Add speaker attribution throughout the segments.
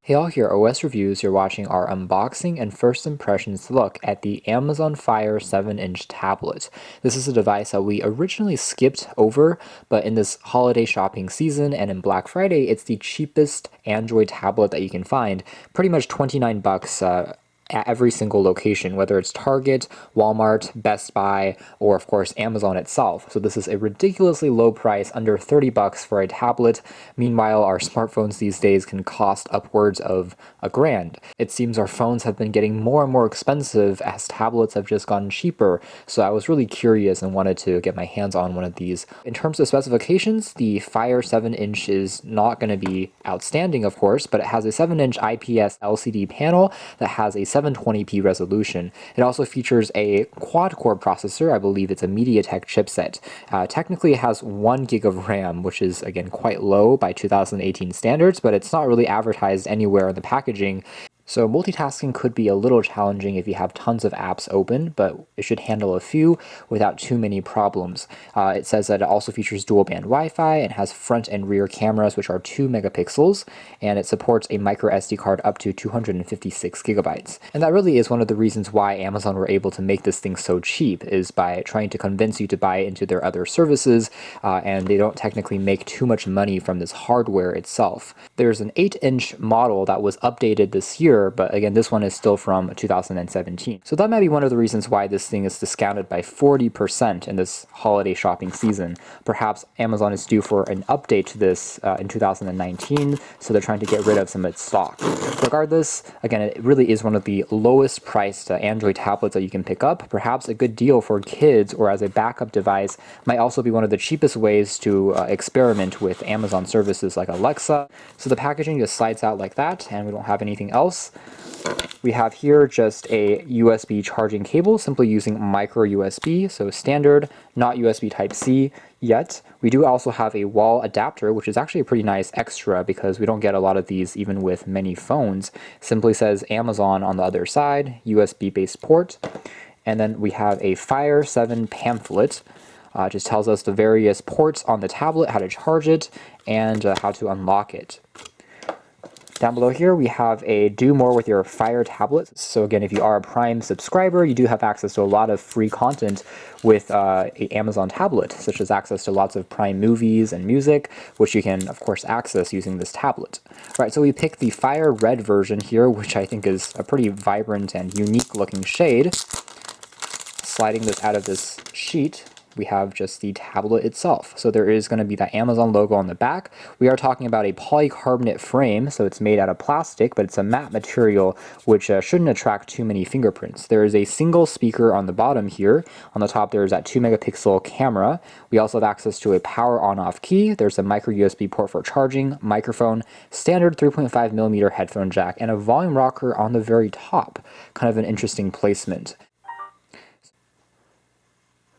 Speaker 1: Hey all, here OS Reviews. You're watching our unboxing and first impressions look at the Amazon Fire 7-inch tablet. This is a device that we originally skipped over, but in this holiday shopping season and in Black Friday, it's the cheapest Android tablet that you can find. Pretty much 29 bucks at every single location, whether it's Target, Walmart, Best Buy, or of course Amazon itself. So this is a ridiculously low price, under 30 bucks for a tablet. Meanwhile, our smartphones these days can cost upwards of $1,000. It seems our phones have been getting more and more expensive as tablets have just gotten cheaper. So I was really curious and wanted to get my hands on one of these. In terms of specifications, the Fire 7-inch is not going to be outstanding, of course, but it has a 7-inch IPS LCD panel that has a 720p resolution. It also features a quad-core processor. I believe it's a MediaTek chipset. Technically, it has 1 gig of RAM, which is, again, quite low by 2018 standards, but it's not really advertised anywhere in the packaging. So multitasking could be a little challenging if you have tons of apps open, but it should handle a few without too many problems. It says that it also features dual band Wi-Fi and has front and rear cameras, which are 2 megapixels, and it supports a microSD card up to 256 gigabytes. And that really is one of the reasons why Amazon were able to make this thing so cheap, is by trying to convince you to buy into their other services, and they don't technically make too much money from this hardware itself. There's an 8-inch model that was updated this year, but again, this one is still from 2017. So that might be one of the reasons why this thing is discounted by 40% in this holiday shopping season. Perhaps Amazon is due for an update to this in 2019, so they're trying to get rid of some of its stock. Regardless, again, it really is one of the lowest priced Android tablets that you can pick up. Perhaps a good deal for kids or as a backup device. Might also be one of the cheapest ways to experiment with Amazon services like Alexa. So the packaging just slides out like that, and we don't have anything else. We have here just a USB charging cable, simply using micro USB, so standard, not USB Type-C yet. We do also have a wall adapter, which is actually a pretty nice extra because we don't get a lot of these even with many phones. Simply says Amazon on the other side, USB-based port. And then we have a Fire 7 pamphlet. Just tells us the various ports on the tablet, how to charge it, and how to unlock it. Down below here, we have a do more with your Fire tablet. So again, if you are a Prime subscriber, you do have access to a lot of free content with an Amazon tablet, such as access to lots of Prime movies and music, which you can, of course, access using this tablet. All right, so we picked the Fire Red version here, which I think is a pretty vibrant and unique looking shade. Sliding this out of this sheet, we have just the tablet itself. So there is going to be that Amazon logo on the back. We are talking about a polycarbonate frame, so it's made out of plastic, but it's a matte material, which shouldn't attract too many fingerprints. There is a single speaker on the bottom here. On the top, there's that 2 megapixel camera. We also have access to a power on-off key. There's a micro USB port for charging, microphone, standard 3.5 millimeter headphone jack, and a volume rocker on the very top. Kind of an interesting placement.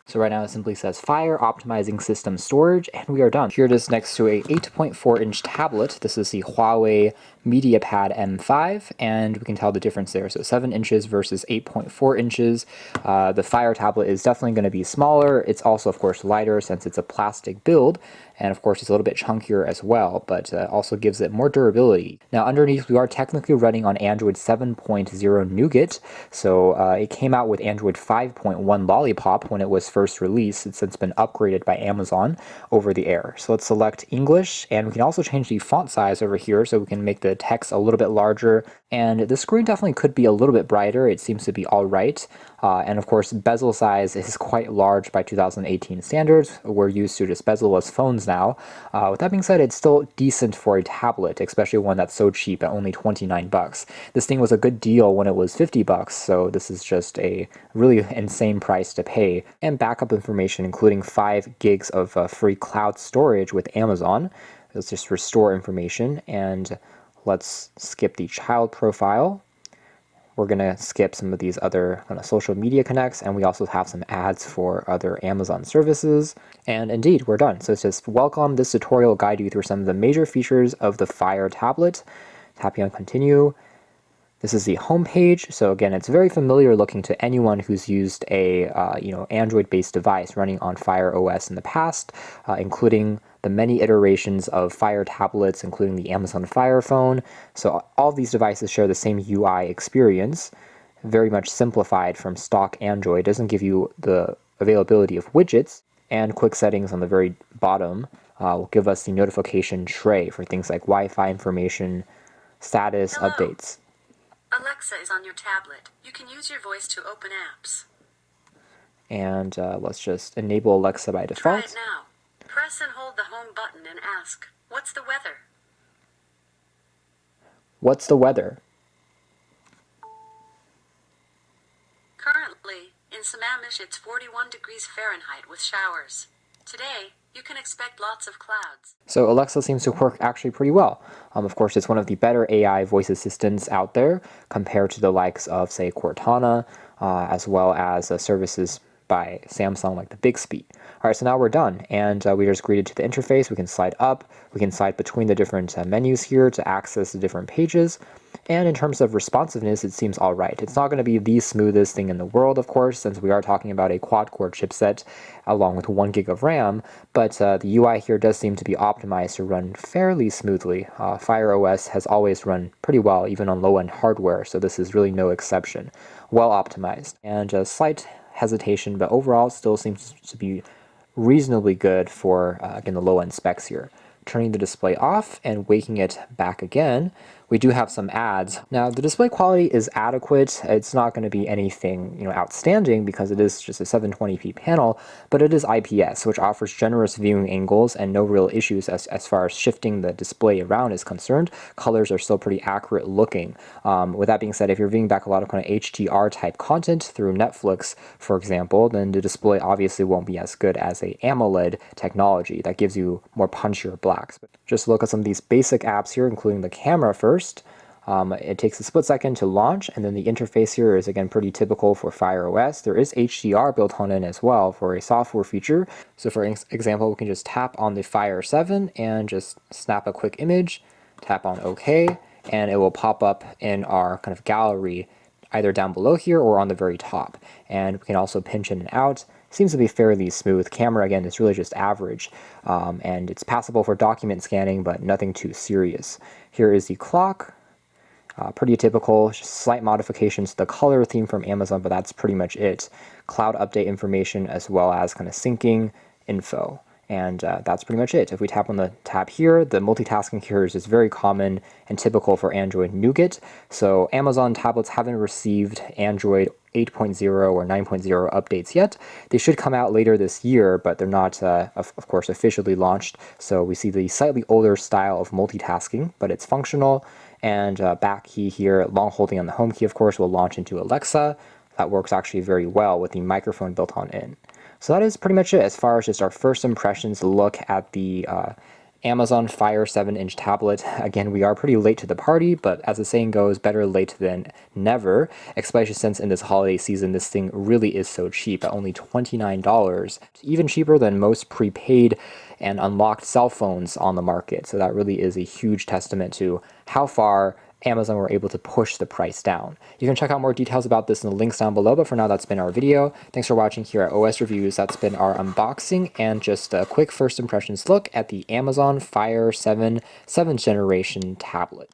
Speaker 1: So right now it simply says Fire Optimizing System Storage, and we are done. Here it is next to a 8.4-inch tablet. This is the Huawei MediaPad M5, and we can tell the difference there. So 7 inches versus 8.4 inches. The Fire tablet is definitely going to be smaller. It's also, of course, lighter since it's a plastic build, and of course it's a little bit chunkier as well, but also gives it more durability. Now underneath, we are technically running on Android 7.0 Nougat, so it came out with Android 5.1 Lollipop when it was first released. It's since been upgraded by Amazon over the air. So let's select English, and we can also change the font size over here so we can make the text a little bit larger, and the screen definitely could be a little bit brighter. It seems to be all right. And of course, bezel size is quite large by 2018 standards. We're used to just bezel-less phones now. With that being said, it's still decent for a tablet, especially one that's so cheap at only 29 bucks. This thing was a good deal when it was 50 bucks, so this is just a really insane price to pay. And backup information, including 5 gigs of free cloud storage with Amazon. Let's just restore information, and let's skip the child profile. We're going to skip some of these other social media connects, and we also have some ads for other Amazon services. And indeed, we're done. So it's just welcome. This tutorial will guide you through some of the major features of the Fire tablet. Tapping on continue. This is the home page. So again, it's very familiar looking to anyone who's used a Android-based device running on Fire OS in the past, including the many iterations of Fire tablets, including the Amazon Fire phone. So all of these devices share the same UI experience, very much simplified from stock Android. It doesn't give you the availability of widgets, and quick settings on the very bottom will give us the notification tray for things like Wi-Fi information, status,
Speaker 2: Hello.
Speaker 1: updates.
Speaker 2: Alexa is on your tablet. You can use your voice to open apps.
Speaker 1: And let's just enable Alexa by
Speaker 2: Try
Speaker 1: default.
Speaker 2: it now. Press and hold the home button and ask, "What's the weather?"
Speaker 1: What's the weather?
Speaker 2: Currently, in Sammamish it's 41 degrees Fahrenheit with showers. Today, you can expect lots of clouds.
Speaker 1: So Alexa seems to work actually pretty well. Of course, it's one of the better AI voice assistants out there compared to the likes of, say, Cortana, as well as services by Samsung like the Bixby. All right, so now we're done, and we just greeted to the interface. We can slide up, we can slide between the different menus here to access the different pages. And in terms of responsiveness, it seems all right. It's not going to be the smoothest thing in the world, of course, since we are talking about a quad-core chipset along with 1 gig of RAM, but the UI here does seem to be optimized to run fairly smoothly. Fire OS has always run pretty well, even on low-end hardware, so this is really no exception. Well optimized. And a slight hesitation, but overall still seems to be reasonably good for, again, the low-end specs here. Turning the display off and waking it back again, we do have some ads. Now, the display quality is adequate. It's not going to be anything, outstanding because it is just a 720p panel, but it is IPS, which offers generous viewing angles and no real issues as far as shifting the display around is concerned. Colors are still pretty accurate looking. With that being said, if you're viewing back a lot of kind of HDR type content through Netflix, for example, then the display obviously won't be as good as a AMOLED technology that gives you more punchier blacks. But just look at some of these basic apps here, including the camera first. It takes a split second to launch, and then the interface here is again pretty typical for Fire OS. There is HDR built on in as well for a software feature. So for example, we can just tap on the Fire 7 and just snap a quick image, tap on OK, and it will pop up in our kind of gallery either down below here or on the very top. And we can also pinch in and out. Seems to be fairly smooth. Camera, again, is really just average, and it's passable for document scanning, but nothing too serious. Here is the clock. Pretty typical, just slight modifications to the color theme from Amazon, but that's pretty much it. Cloud update information as well as kind of syncing info. And that's pretty much it. If we tap on the tab here, the multitasking here is just very common and typical for Android Nougat. So Amazon tablets haven't received Android 8.0 or 9.0 updates yet. They should come out later this year, but they're not, of course, officially launched. So we see the slightly older style of multitasking, but it's functional. And back key here, long holding on the home key, of course, will launch into Alexa. That works actually very well with the microphone built on in. So that is pretty much it as far as just our first impressions look at the Amazon Fire 7-inch tablet. Again, we are pretty late to the party, but as the saying goes, better late than never, especially since in this holiday season, this thing really is so cheap at only $29, even cheaper than most prepaid and unlocked cell phones on the market. So that really is a huge testament to how far Amazon were able to push the price down. You can check out more details about this in the links down below, but for now, that's been our video. Thanks for watching here at OS Reviews. That's been our unboxing and just a quick first impressions look at the Amazon Fire 7 7th generation tablet.